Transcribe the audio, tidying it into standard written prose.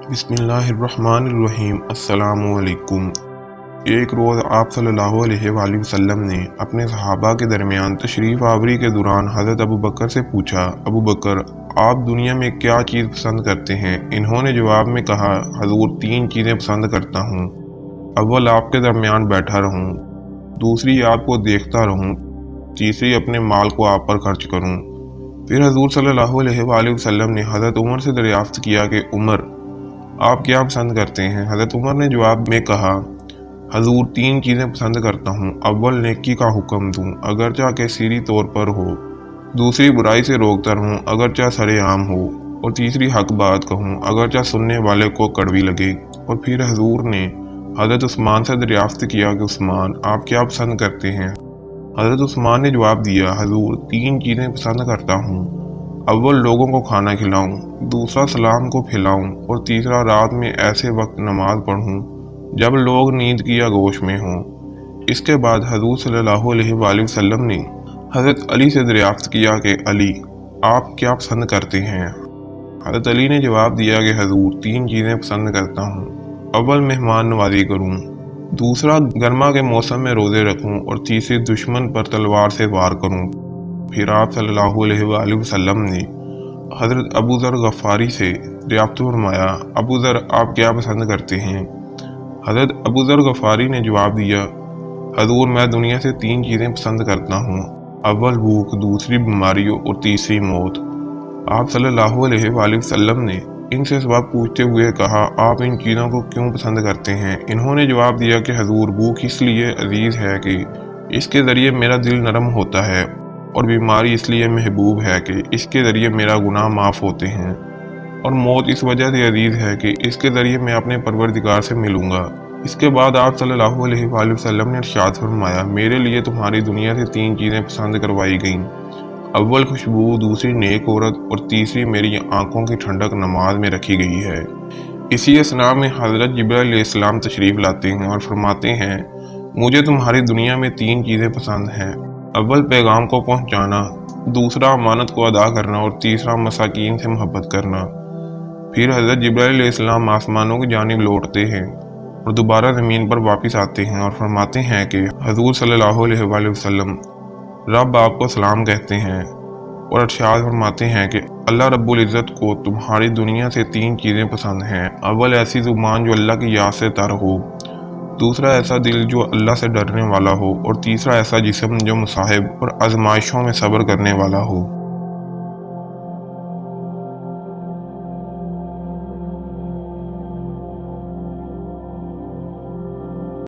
بسم اللہ الرحمن الرحیم۔ السلام علیکم۔ ایک روز آپ صلی اللہ علیہ وآلہ وسلم نے اپنے صحابہ کے درمیان تشریف آوری کے دوران حضرت ابو بکر سے پوچھا، ابو بکر، آپ دنیا میں کیا چیز پسند کرتے ہیں؟ انہوں نے جواب میں کہا، حضور 3 چیزیں پسند کرتا ہوں۔ اول آپ کے درمیان بیٹھا رہوں، دوسری آپ کو دیکھتا رہوں، تیسری اپنے مال کو آپ پر خرچ کروں۔ پھر حضور صلی اللہ علیہ وآلہ وسلم نے حضرت عمر سے دریافت کیا کہ عمر، آپ کیا پسند کرتے ہیں؟ حضرت عمر نے جواب میں کہا، حضور 3 چیزیں پسند کرتا ہوں۔ اول نیکی کا حکم دوں اگرچہ کہ سری طور پر ہو، دوسری برائی سے روکتا رہوں اگرچہ سرے عام ہو، اور تیسری حق بات کہوں اگرچہ سننے والے کو کڑوی لگے۔ اور پھر حضور نے حضرت عثمان سے دریافت کیا کہ عثمان، آپ کیا پسند کرتے ہیں؟ حضرت عثمان نے جواب دیا، حضور 3 چیزیں پسند کرتا ہوں۔ اول لوگوں کو کھانا کھلاؤں، دوسرا سلام کو پھیلاؤں، اور تیسرا رات میں ایسے وقت نماز پڑھوں جب لوگ نیند کی آغوش میں ہوں۔ اس کے بعد حضور صلی اللہ علیہ وآلہ وسلم نے حضرت علی سے دریافت کیا کہ علی، آپ کیا پسند کرتے ہیں؟ حضرت علی نے جواب دیا کہ حضور 3 چیزیں پسند کرتا ہوں۔ اول مہمان نوازی کروں، دوسرا گرما کے موسم میں روزے رکھوں، اور تیسری دشمن پر تلوار سے وار کروں۔ پھر آپ صلی اللہ علیہ وآلہ وسلم نے حضرت ابو ذر غفاری سے دریافت فرمایا، ابو ذر، آپ کیا پسند کرتے ہیں؟ حضرت ابو ذر غفاری نے جواب دیا، حضور میں دنیا سے 3 چیزیں پسند کرتا ہوں، اول بھوک، دوسری بیماریوں، اور تیسری موت۔ آپ صلی اللہ علیہ وآلہ وسلم نے ان سے سبب پوچھتے ہوئے کہا، آپ ان چیزوں کو کیوں پسند کرتے ہیں؟ انہوں نے جواب دیا کہ حضور بھوک اس لیے عزیز ہے کہ اس کے ذریعے میرا دل نرم ہوتا ہے، اور بیماری اس لیے محبوب ہے کہ اس کے ذریعے میرا گناہ معاف ہوتے ہیں، اور موت اس وجہ سے عزیز ہے کہ اس کے ذریعے میں اپنے پروردگار سے ملوں گا۔ اس کے بعد آپ صلی اللہ علیہ وآلہ وسلم نے ارشاد فرمایا، میرے لیے تمہاری دنیا سے 3 چیزیں پسند کروائی گئیں، اول خوشبو، دوسری نیک عورت، اور تیسری میری آنکھوں کی ٹھنڈک نماز میں رکھی گئی ہے۔ اسی اثناء میں حضرت جبرائیل علیہ السلام تشریف لاتے ہیں اور فرماتے ہیں، مجھے تمہاری دنیا میں 3 چیزیں پسند ہیں، اول پیغام کو پہنچانا، دوسرا امانت کو ادا کرنا، اور تیسرا مساکین سے محبت کرنا۔ پھر حضرت جبرائیل علیہ السلام آسمانوں کی جانب لوٹتے ہیں اور دوبارہ زمین پر واپس آتے ہیں اور فرماتے ہیں کہ حضور صلی اللہ علیہ وآلہ وسلم، رب آپ کو سلام کہتے ہیں، اور ارشاد فرماتے ہیں کہ اللہ رب العزت کو تمہاری دنیا سے 3 چیزیں پسند ہیں، اول ایسی زبان جو اللہ کی یاد سے تر ہو، دوسرا ایسا دل جو اللہ سے ڈرنے والا ہو، اور تیسرا ایسا جسم جو مصائب اور آزمائشوں میں صبر کرنے والا ہو۔